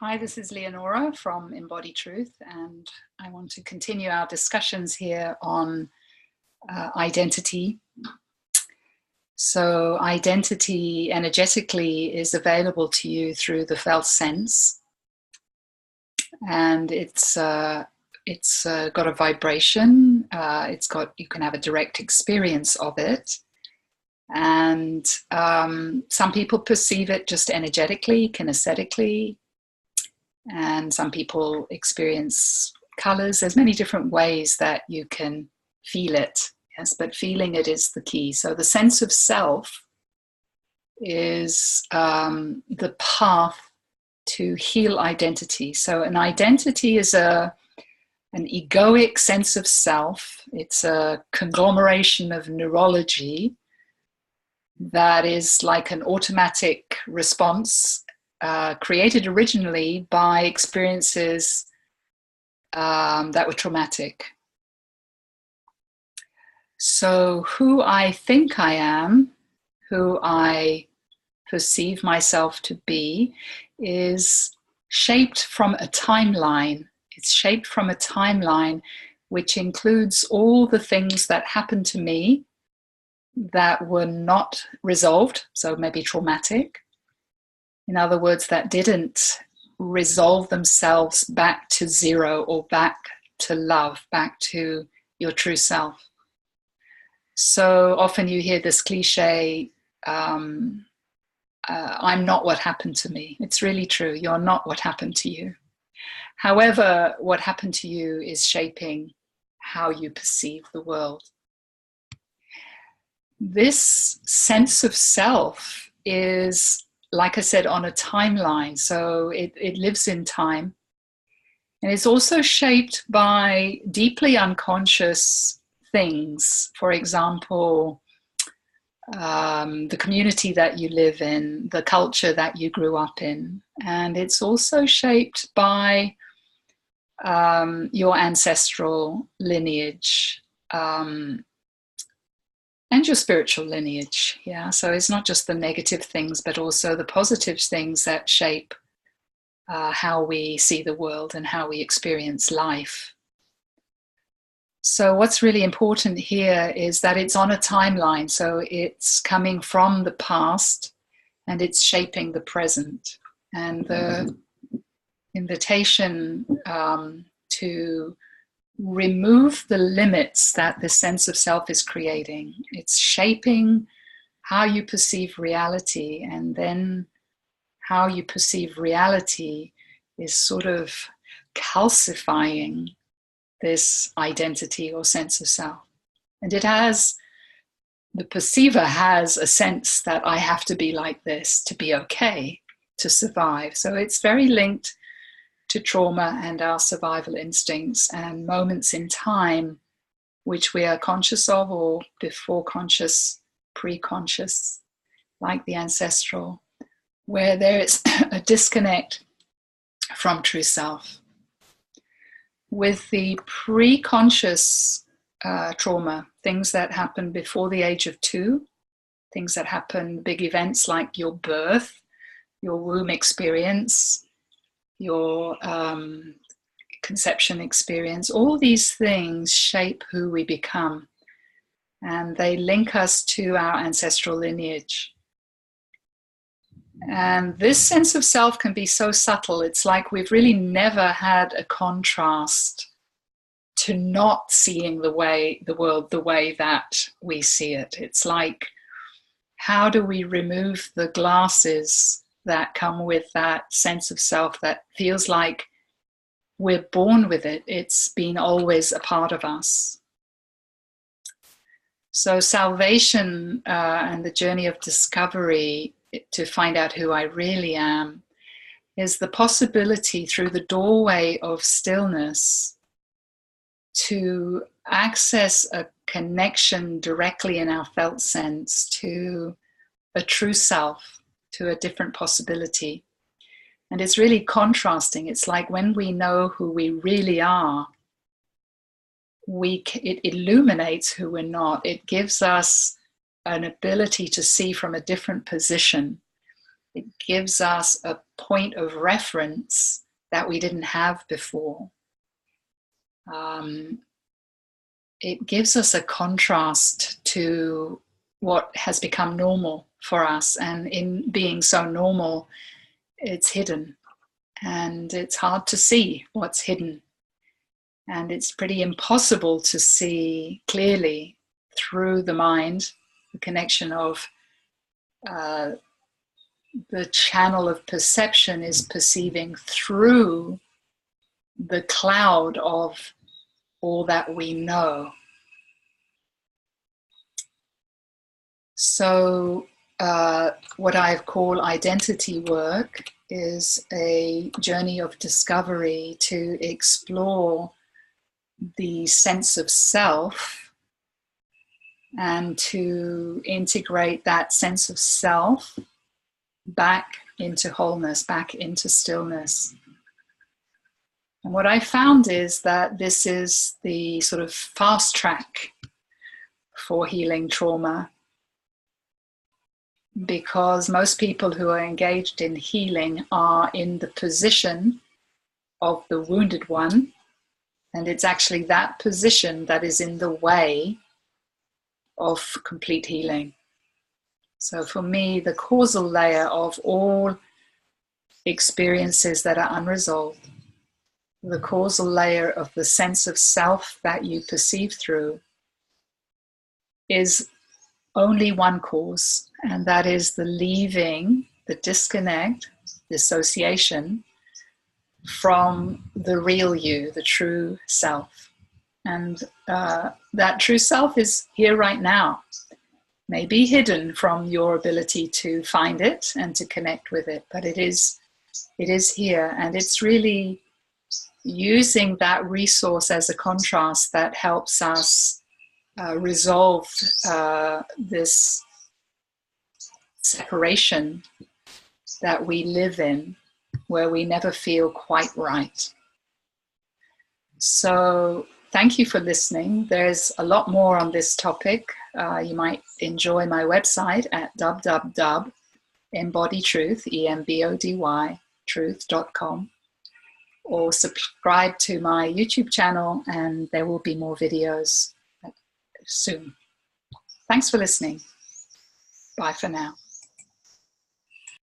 Hi, this is Leonora from Embody Truth, and I want to continue our discussions here on identity. So identity energetically is available to you through the felt sense, and it's got a vibration. You can have a direct experience of it, and some people perceive it just energetically, kinesthetically. And some people experience colors. There's many different ways that you can feel it, yes, but feeling it is the key. So the sense of self is the path to heal identity. So an identity is an egoic sense of self. It's a conglomeration of neurology that is like an automatic response created originally by experiences that were traumatic. So who I think I am, who I perceive myself to be, is shaped from a timeline. It's shaped from a timeline which includes all the things that happened to me that were not resolved, so maybe traumatic. In other words, that didn't resolve themselves back to zero or back to love, back to your true self. So often you hear this cliche, I'm not what happened to me. It's really true. You're not what happened to you. However, what happened to you is shaping how you perceive the world. This sense of self is, like I said, on a timeline. So it lives in time. And it's also shaped by deeply unconscious things. For example, the community that you live in, the culture that you grew up in. And it's also shaped by your ancestral lineage. And your spiritual lineage, yeah. So it's not just the negative things, but also the positive things that shape how we see the world and how we experience life. So what's really important here is that it's on a timeline. So it's coming from the past and it's shaping the present. And the invitation to remove the limits that the sense of self is creating. It's shaping how you perceive reality, and then how you perceive reality is sort of calcifying this identity or sense of self. And the perceiver has a sense that I have to be like this to be okay, to survive. So it's very linked to trauma and our survival instincts and moments in time which we are conscious of, or before conscious, pre-conscious, like the ancestral, where there is a disconnect from true self. With the pre-conscious trauma, things that happen before the age of 2, things that happen, big events like your birth, your womb experience, your conception experience, all these things shape who we become, and they link us to our ancestral lineage. And this sense of self can be so subtle. It's like we've really never had a contrast to not seeing the world the way that we see it. It's like, how do we remove the glasses that come with that sense of self that feels like we're born with it? It's been always a part of us. So salvation and the journey of discovery to find out who I really am is the possibility through the doorway of stillness to access a connection directly in our felt sense to a true self, to a different possibility. And it's really contrasting. It's like when we know who we really are, it illuminates who we're not. It gives us an ability to see from a different position. It gives us a point of reference that we didn't have before. It gives us a contrast to what has become normal for us. And in being so normal, it's hidden. And it's hard to see what's hidden. And it's pretty impossible to see clearly through the mind, the connection of the channel of perception is perceiving through the cloud of all that we know. So what I call identity work is a journey of discovery to explore the sense of self and to integrate that sense of self back into wholeness, back into stillness. And what I found is that this is the sort of fast track for healing trauma, because most people who are engaged in healing are in the position of the wounded one, and it's actually that position that is in the way of complete healing. So for me, the causal layer of all experiences that are unresolved, the causal layer of the sense of self that you perceive through, is only one cause, and that is the leaving, the disconnect, dissociation from the real you, the true self. And that true self is here right now, may be hidden from your ability to find it and to connect with it, but it is here, and it's really using that resource as a contrast that helps us resolve this separation that we live in, where we never feel quite right. So thank you for listening. There's a lot more on this topic. You might enjoy my website at www.embodydtruth, E-M-B-O-D-Y, truth.com, or subscribe to my YouTube channel, and there will be more videos soon. Thanks for listening. Bye for now.